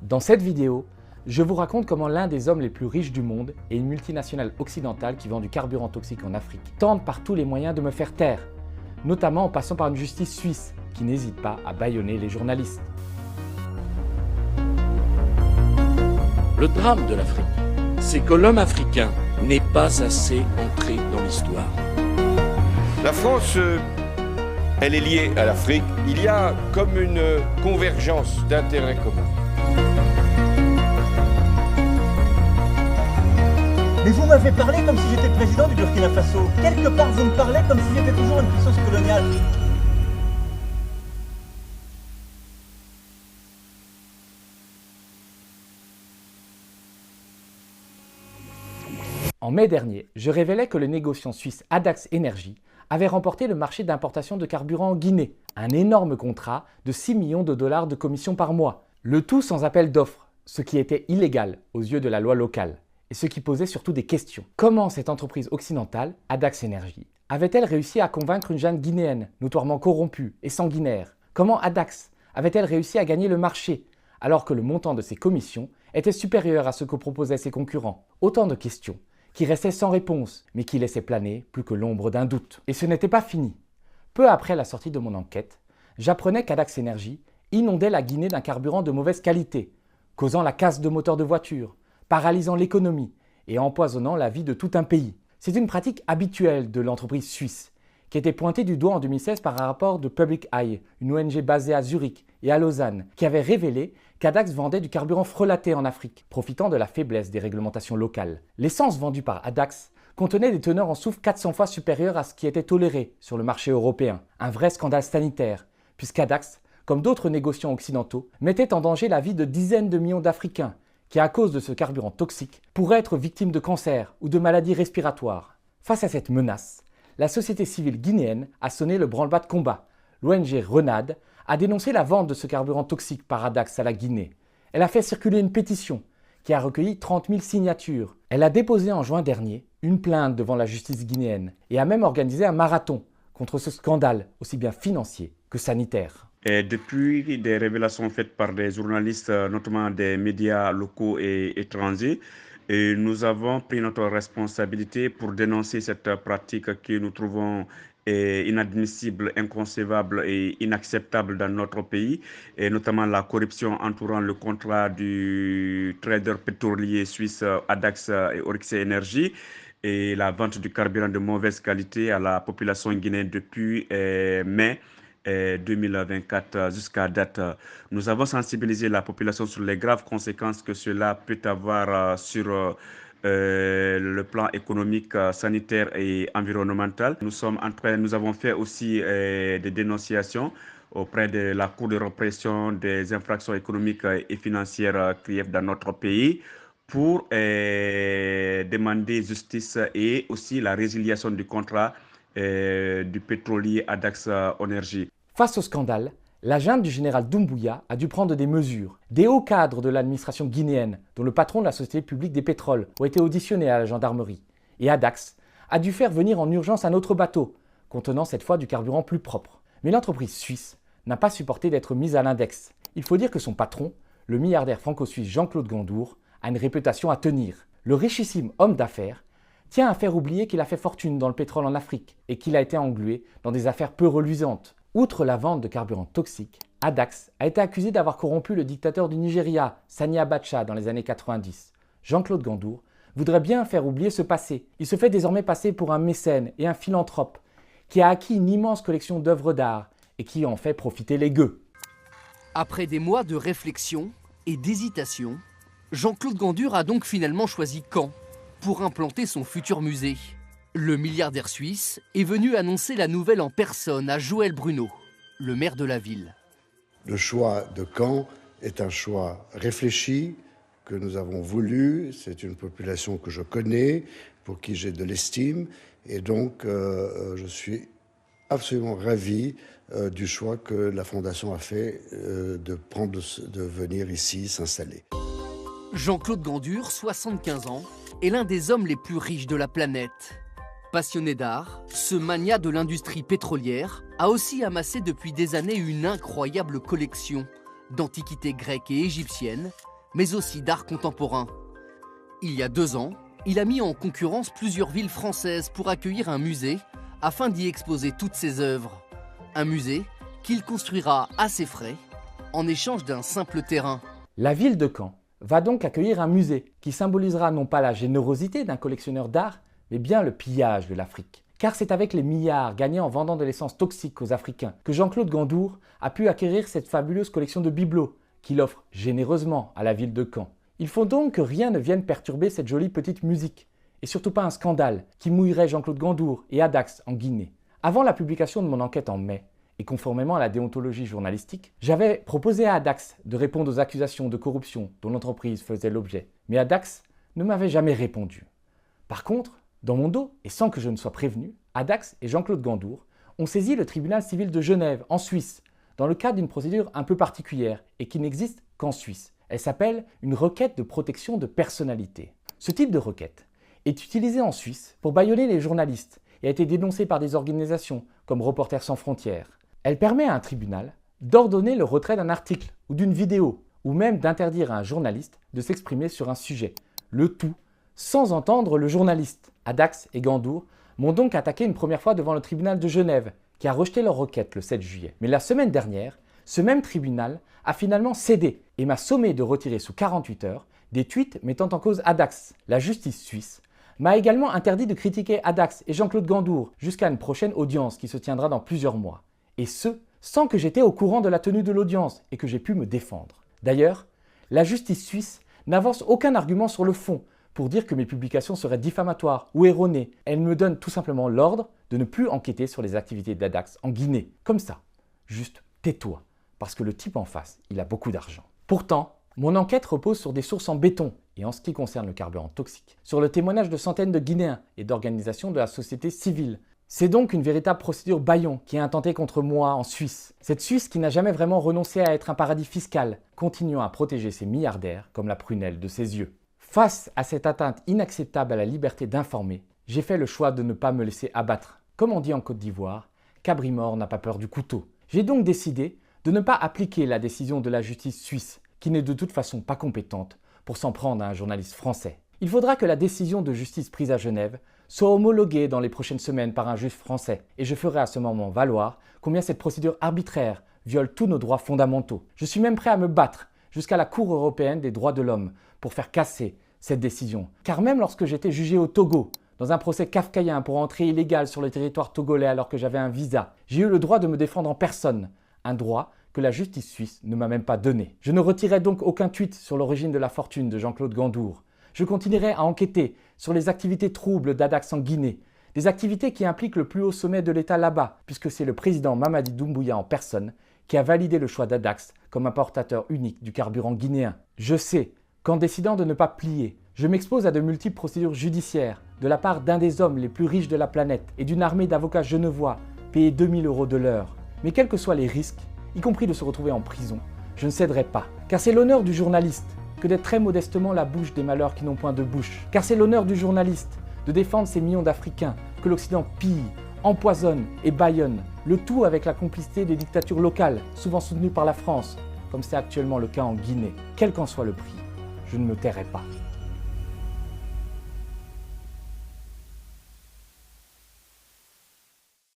Dans cette vidéo, je vous raconte comment l'un des hommes les plus riches du monde et une multinationale occidentale qui vend du carburant toxique en Afrique tentent par tous les moyens de me faire taire, notamment en passant par une justice suisse qui n'hésite pas à bâillonner les journalistes. Le drame de l'Afrique, c'est que l'homme africain n'est pas assez entré dans l'histoire. La France, elle est liée à l'Afrique. Il y a comme une convergence d'intérêts communs. Mais vous m'avez parlé comme si j'étais le président du Burkina Faso. Quelque part, vous me parlez comme si j'étais toujours une puissance coloniale. En mai dernier, je révélais que le négociant suisse Adax Energy avait remporté le marché d'importation de carburant en Guinée, un énorme contrat de 6 millions de dollars de commission par mois. Le tout sans appel d'offres, ce qui était illégal aux yeux de la loi locale, et ce qui posait surtout des questions. Comment cette entreprise occidentale, Adax Energy, avait-elle réussi à convaincre une jeune guinéenne, notoirement corrompue et sanguinaire? Comment Adax avait-elle réussi à gagner le marché, alors que le montant de ses commissions était supérieur à ce que proposaient ses concurrents? Autant de questions qui restaient sans réponse, mais qui laissaient planer plus que l'ombre d'un doute. Et ce n'était pas fini. Peu après la sortie de mon enquête, j'apprenais qu'Adax Energy inondait la Guinée d'un carburant de mauvaise qualité, causant la casse de moteurs de voitures, paralysant l'économie et empoisonnant la vie de tout un pays. C'est une pratique habituelle de l'entreprise suisse, qui était pointée du doigt en 2016 par un rapport de Public Eye, une ONG basée à Zurich et à Lausanne, qui avait révélé qu'Adax vendait du carburant frelaté en Afrique, profitant de la faiblesse des réglementations locales. L'essence vendue par Adax contenait des teneurs en soufre 400 fois supérieures à ce qui était toléré sur le marché européen. Un vrai scandale sanitaire, puisqu'Adax, comme d'autres négociants occidentaux, mettait en danger la vie de dizaines de millions d'Africains qui, à cause de ce carburant toxique, pourraient être victimes de cancer ou de maladies respiratoires. Face à cette menace, la société civile guinéenne a sonné le branle-bas de combat. L'ONG Renade a dénoncé la vente de ce carburant toxique par Adax à la Guinée. Elle a fait circuler une pétition qui a recueilli 30 000 signatures. Elle a déposé en juin dernier une plainte devant la justice guinéenne et a même organisé un marathon contre ce scandale, aussi bien financier que sanitaire. Et depuis des révélations faites par des journalistes, notamment des médias locaux et étrangers, et nous avons pris notre responsabilité pour dénoncer cette pratique que nous trouvons inadmissible, inconcevable et inacceptable dans notre pays, et notamment la corruption entourant le contrat du trader pétrolier suisse Adax et Oryx Energy et la vente du carburant de mauvaise qualité à la population guinéenne depuis mai 2024 jusqu'à date. Nous avons sensibilisé la population sur les graves conséquences que cela peut avoir sur le plan économique, sanitaire et environnemental. Nous avons fait aussi des dénonciations auprès de la Cour de répression des infractions économiques et financières CRIEF dans notre pays pour demander justice et aussi la résiliation du contrat du pétrolier Adax Energy. Face au scandale, la junte du général Doumbouya a dû prendre des mesures. Des hauts cadres de l'administration guinéenne, dont le patron de la Société publique des pétroles, ont été auditionnés à la gendarmerie. Et Adax a dû faire venir en urgence un autre bateau, contenant cette fois du carburant plus propre. Mais l'entreprise suisse n'a pas supporté d'être mise à l'index. Il faut dire que son patron, le milliardaire franco-suisse Jean-Claude Gandour, a une réputation à tenir. Le richissime homme d'affaires tient à faire oublier qu'il a fait fortune dans le pétrole en Afrique et qu'il a été englué dans des affaires peu reluisantes. Outre la vente de carburant toxique, Adax a été accusé d'avoir corrompu le dictateur du Nigeria, Sani Abacha, dans les années 90. Jean-Claude Gandour voudrait bien faire oublier ce passé. Il se fait désormais passer pour un mécène et un philanthrope qui a acquis une immense collection d'œuvres d'art et qui en fait profiter les gueux. Après des mois de réflexion et d'hésitation, Jean-Claude Gandour a donc finalement choisi Caen pour implanter son futur musée. Le milliardaire suisse est venu annoncer la nouvelle en personne à Joël Bruno, le maire de la ville. Le choix de Caen est un choix réfléchi, que nous avons voulu. C'est une population que je connais, pour qui j'ai de l'estime. Et donc, je suis absolument ravi du choix que la Fondation a fait de venir ici s'installer. Jean-Claude Gandour, 75 ans, est l'un des hommes les plus riches de la planète. Passionné d'art, ce magnat de l'industrie pétrolière a aussi amassé depuis des années une incroyable collection d'antiquités grecques et égyptiennes, mais aussi d'art contemporain. Il y a 2 ans, il a mis en concurrence plusieurs villes françaises pour accueillir un musée afin d'y exposer toutes ses œuvres. Un musée qu'il construira à ses frais en échange d'un simple terrain. La ville de Caen va donc accueillir un musée qui symbolisera non pas la générosité d'un collectionneur d'art, mais bien le pillage de l'Afrique. Car c'est avec les milliards gagnés en vendant de l'essence toxique aux Africains que Jean-Claude Gandour a pu acquérir cette fabuleuse collection de bibelots qu'il offre généreusement à la ville de Caen. Il faut donc que rien ne vienne perturber cette jolie petite musique, et surtout pas un scandale qui mouillerait Jean-Claude Gandour et Adax en Guinée. Avant la publication de mon enquête en mai, et conformément à la déontologie journalistique, j'avais proposé à Adax de répondre aux accusations de corruption dont l'entreprise faisait l'objet. Mais Adax ne m'avait jamais répondu. Par contre, dans mon dos, et sans que je ne sois prévenu, Adax et Jean-Claude Gandour ont saisi le tribunal civil de Genève, en Suisse, dans le cadre d'une procédure un peu particulière et qui n'existe qu'en Suisse. Elle s'appelle une requête de protection de personnalité. Ce type de requête est utilisé en Suisse pour bâillonner les journalistes et a été dénoncé par des organisations comme Reporters sans frontières. Elle permet à un tribunal d'ordonner le retrait d'un article ou d'une vidéo, ou même d'interdire à un journaliste de s'exprimer sur un sujet. Le tout sans entendre le journaliste. Adax et Gandour m'ont donc attaqué une première fois devant le tribunal de Genève, qui a rejeté leur requête le 7 juillet. Mais la semaine dernière, ce même tribunal a finalement cédé et m'a sommé de retirer sous 48 heures des tweets mettant en cause Adax. La justice suisse m'a également interdit de critiquer Adax et Jean-Claude Gandour jusqu'à une prochaine audience qui se tiendra dans plusieurs mois. Et ce, sans que j'étais au courant de la tenue de l'audience et que j'ai pu me défendre. D'ailleurs, la justice suisse n'avance aucun argument sur le fond pour dire que mes publications seraient diffamatoires ou erronées. Elle me donne tout simplement l'ordre de ne plus enquêter sur les activités d'Adax en Guinée. Comme ça, juste tais-toi, parce que le type en face, il a beaucoup d'argent. Pourtant, mon enquête repose sur des sources en béton et en ce qui concerne le carburant toxique, sur le témoignage de centaines de Guinéens et d'organisations de la société civile. C'est donc une véritable procédure bâillon qui est intentée contre moi en Suisse. Cette Suisse qui n'a jamais vraiment renoncé à être un paradis fiscal, continuant à protéger ses milliardaires comme la prunelle de ses yeux. Face à cette atteinte inacceptable à la liberté d'informer, j'ai fait le choix de ne pas me laisser abattre. Comme on dit en Côte d'Ivoire, cabri mort n'a pas peur du couteau. J'ai donc décidé de ne pas appliquer la décision de la justice suisse, qui n'est de toute façon pas compétente pour s'en prendre à un journaliste français. Il faudra que la décision de justice prise à Genève soit homologuée dans les prochaines semaines par un juge français, et je ferai à ce moment valoir combien cette procédure arbitraire viole tous nos droits fondamentaux. Je suis même prêt à me battre jusqu'à la Cour européenne des droits de l'homme pour faire casser cette décision. Car même lorsque j'étais jugé au Togo, dans un procès kafkaïen pour entrée illégale sur le territoire togolais alors que j'avais un visa, j'ai eu le droit de me défendre en personne, un droit que la justice suisse ne m'a même pas donné. Je ne retirerai donc aucun tweet sur l'origine de la fortune de Jean-Claude Gandour. Je continuerai à enquêter sur les activités troubles d'Adax en Guinée, des activités qui impliquent le plus haut sommet de l'État là-bas, puisque c'est le président Mamadi Doumbouya en personne qui a validé le choix d'Adax comme importateur unique du carburant guinéen. Je sais qu'en décidant de ne pas plier, je m'expose à de multiples procédures judiciaires de la part d'un des hommes les plus riches de la planète et d'une armée d'avocats genevois payés 2000 € de l'heure. Mais quels que soient les risques, y compris de se retrouver en prison, je ne céderai pas. Car c'est l'honneur du journaliste que d'être très modestement la bouche des malheurs qui n'ont point de bouche. Car c'est l'honneur du journaliste de défendre ces millions d'Africains que l'Occident pille, empoisonne et bâillonne, le tout avec la complicité des dictatures locales, souvent soutenues par la France, comme c'est actuellement le cas en Guinée. Quel qu'en soit le prix, je ne me tairai pas.